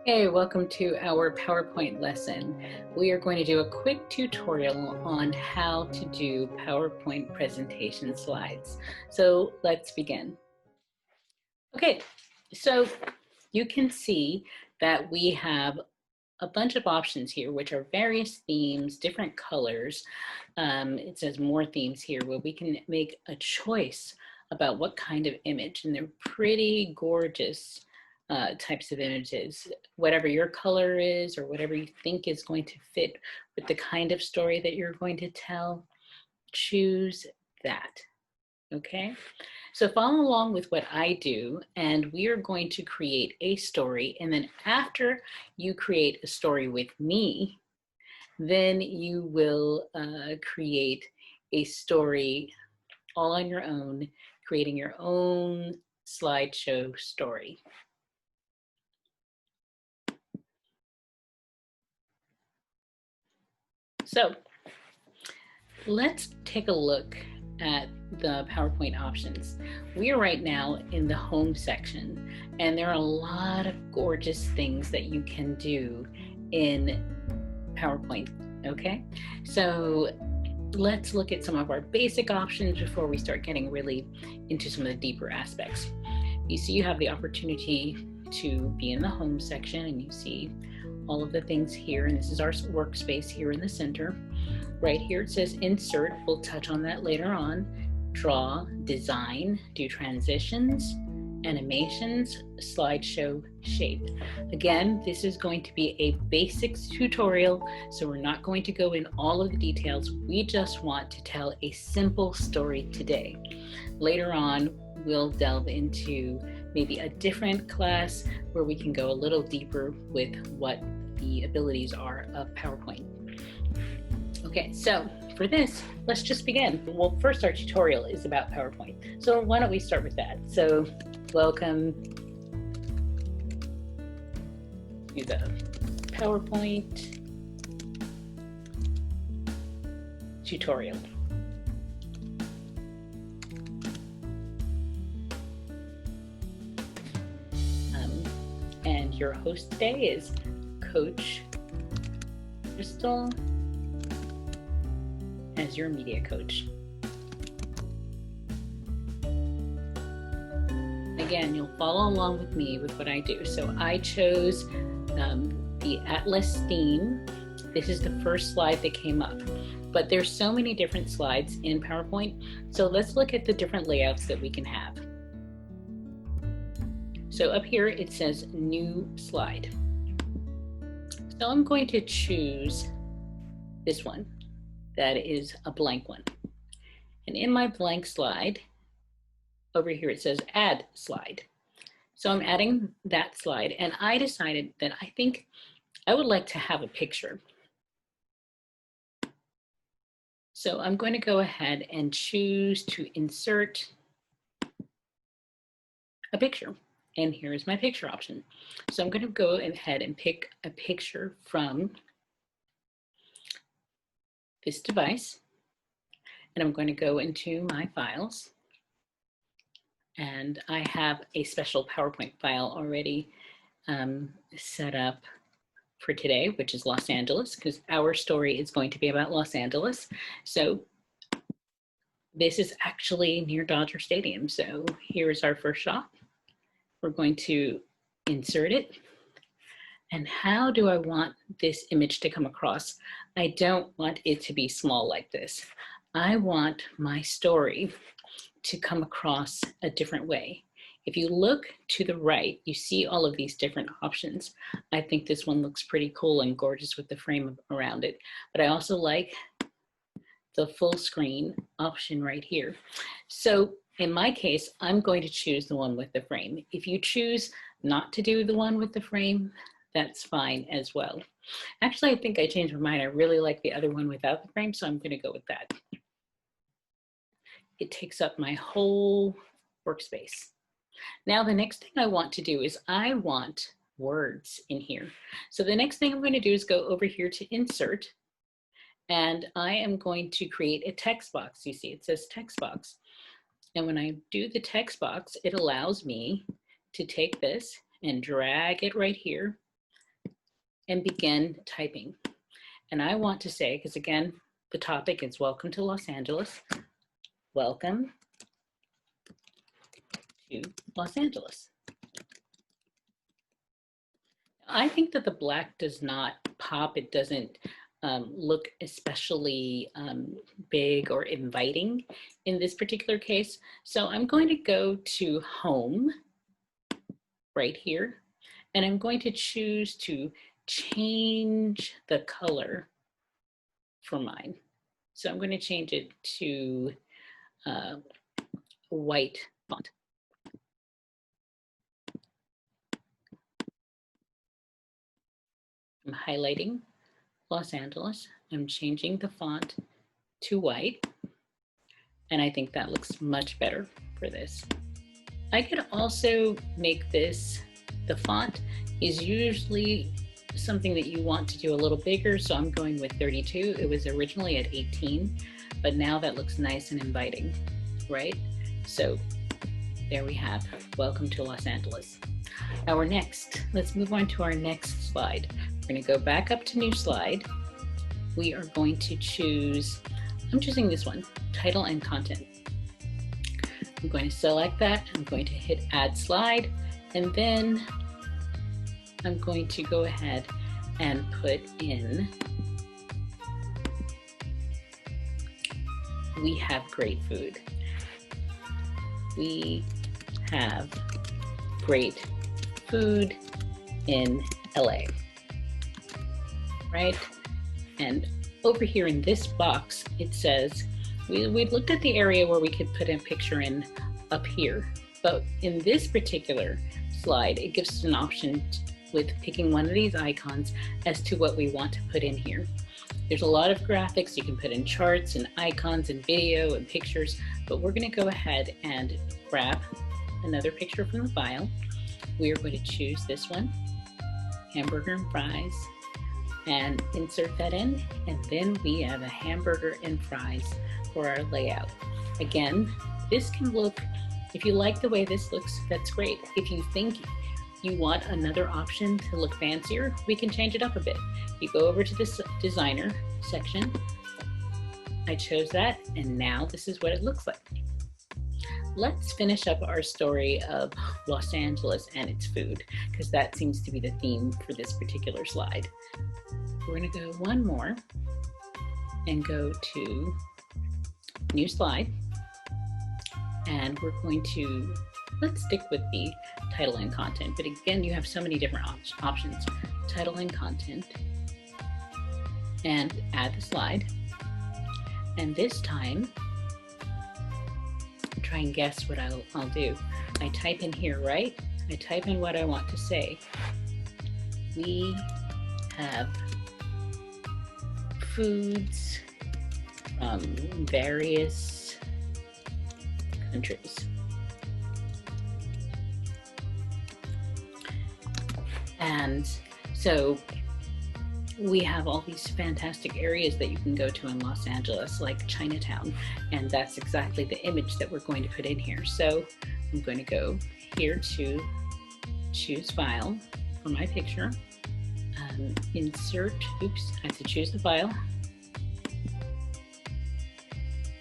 Hey, welcome to our PowerPoint lesson. We are going to do a quick tutorial on how to do PowerPoint presentation slides. So let's begin. Okay, so you can see that we have a bunch of options here, which are various themes, different colors. It says more themes here where we can make a choice about what kind of image, and they're pretty gorgeous types of images. Whatever your color is or whatever you think is going to fit with the kind of story that you're going to tell, choose that, okay? So follow along with what I do, and we are going to create a story, and then after you create a story with me, then you will create a story all on your own, creating your own slideshow story. So let's take a look at the PowerPoint options. We are right now in the home section, and there are a lot of gorgeous things that you can do in PowerPoint, okay? So let's look at some of our basic options before we start getting really into some of the deeper aspects. You see you have the opportunity to be in the home section, and you see all of the things here, and this is our workspace here in the center. Right here it says insert, we'll touch on that later on. Draw, design, do transitions, animations, slideshow, shape. Again, this is going to be a basics tutorial, so we're not going to go in all of the details. We just want to tell a simple story today. Later on, we'll delve into maybe a different class where we can go a little deeper with what the abilities are of PowerPoint. Okay, so for this, let's just begin. Well, first our tutorial is about PowerPoint. So why don't we start with that? So welcome to the PowerPoint tutorial. And your host today is Coach Crystal as your media coach. Again, you'll follow along with me with what I do. So I chose the Atlas theme. This is the first slide that came up, but there's so many different slides in PowerPoint. So let's look at the different layouts that we can have. So up here it says new slide. So I'm going to choose this one. That is a blank one. And in my blank slide, over here it says add slide. So I'm adding that slide, and I decided that I think I would like to have a picture. So I'm going to go ahead and choose to insert a picture. And here's my picture option. So I'm going to go ahead and pick a picture from this device. And I'm going to go into my files. And I have a special PowerPoint file already set up for today, which is Los Angeles, because our story is going to be about Los Angeles. So this is actually near Dodger Stadium. So here's our first shot. We're going to insert it. And how do I want this image to come across? I don't want it to be small like this. I want my story to come across a different way. If you look to the right, you see all of these different options. I think this one looks pretty cool and gorgeous with the frame around it, but I also like the full screen option right here. So in my case, I'm going to choose the one with the frame. If you choose not to do the one with the frame, that's fine as well. Actually, I think I changed my mind. I really like the other one without the frame, so I'm going to go with that. It takes up my whole workspace. Now, the next thing I want to do is I want words in here. So the next thing I'm going to do is go over here to insert, and I am going to create a text box. You see, it says text box. And when I do the text box, it allows me to take this and drag it right here and begin typing. And I want to say, because again, the topic is Welcome to Los Angeles. Welcome to Los Angeles. I think that the black does not pop. It doesn't look especially big or inviting in this particular case. So I'm going to go to Home right here, and I'm going to choose to change the color for mine. So I'm going to change it to white font. I'm highlighting Los Angeles. I'm changing the font to white, and I think that looks much better for this. I could also make this, the font is usually something that you want to do a little bigger, so I'm going with 32. It was originally at 18, but now that looks nice and inviting, right? So there we have Welcome to Los Angeles. Let's move on to our next slide. We're going to go back up to new slide. We are going to choose, I'm choosing this one, title and content. I'm going to select that. I'm going to hit add slide, and then I'm going to go ahead and put in, we have great food. We have great food in LA, right? And over here in this box, it says, we looked at the area where we could put a picture in up here, but in this particular slide, it gives us an option with picking one of these icons as to what we want to put in here. There's a lot of graphics. You can put in charts and icons and video and pictures, but we're going to go ahead and grab another picture from the file. We are going to choose this one, hamburger and fries, and insert that in, and then we have a hamburger and fries for our layout. Again, this can look, if you like the way this looks, that's great. If you think you want another option to look fancier, we can change it up a bit. You go over to this designer section. I chose that, and now this is what it looks like. Let's finish up our story of Los Angeles and its food, because that seems to be the theme for this particular slide. We're going to go one more and go to new slide, and we're going to, let's stick with the title and content, but again, you have so many different options. Title and content, and add the slide, and this time try and guess what I'll do. I type in here, right? I type in what I want to say. We have foods from various countries. And so we have all these fantastic areas that you can go to in Los Angeles, like Chinatown, and that's exactly the image that we're going to put in here. So I'm going to go here to choose file for my picture, insert, oops, I have to choose the file,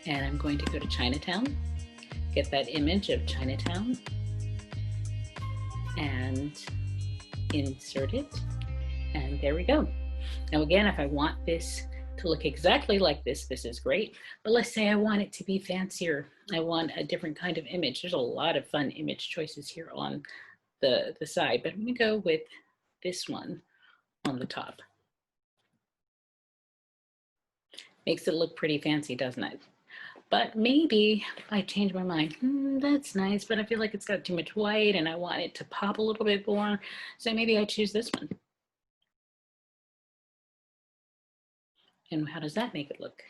and I'm going to go to Chinatown, get that image of Chinatown, and insert it, and there we go. Now again, if I want this to look exactly like this, this is great, but let's say I want it to be fancier. I want a different kind of image. There's a lot of fun image choices here on the side, but I'm gonna go with this one on the top. Makes it look pretty fancy, doesn't it? But maybe I change my mind. That's nice, but I feel like it's got too much white and I want it to pop a little bit more. So maybe I choose this one. And how does that make it look?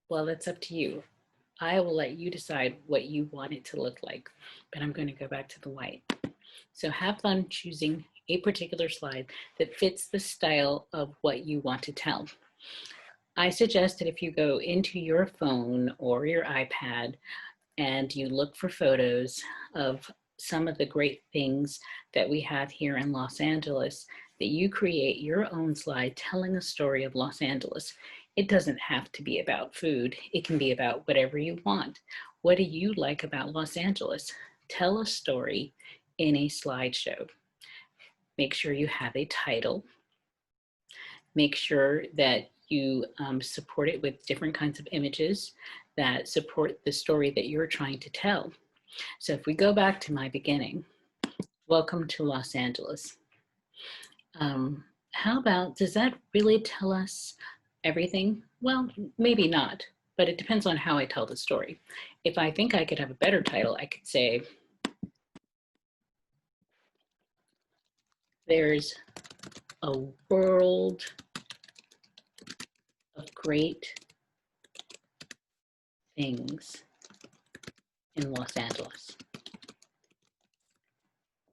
Well, that's up to you. I will let you decide what you want it to look like, but I'm going to go back to the white. So have fun choosing a particular slide that fits the style of what you want to tell. I suggest that if you go into your phone or your iPad and you look for photos of some of the great things that we have here in Los Angeles, that that you create your own slide telling a story of Los Angeles. It doesn't have to be about food. It can be about whatever you want. What do you like about Los Angeles? Tell a story in a slideshow. Make sure you have a title. Make sure that you support it with different kinds of images that support the story that you're trying to tell. So if we go back to my beginning, welcome to Los Angeles. How about, does that really tell us everything? Well, maybe not, but it depends on how I tell the story. If I think I could have a better title, I could say, there's a world of great things in Los Angeles.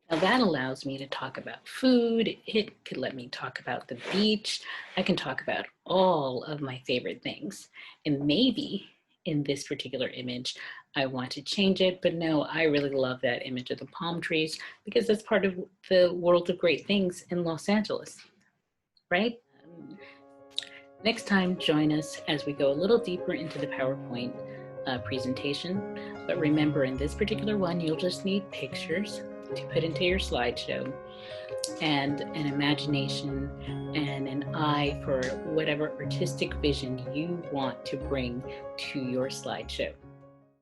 Now that allows me to talk about food. It could let me talk about the beach. I can talk about all of my favorite things. And maybe in this particular image, I want to change it, but no, I really love that image of the palm trees because that's part of the world of great things in Los Angeles, right? Next time, join us as we go a little deeper into the PowerPoint presentation. But remember, in this particular one, you'll just need pictures to put into your slideshow and an imagination and an eye for whatever artistic vision you want to bring to your slideshow.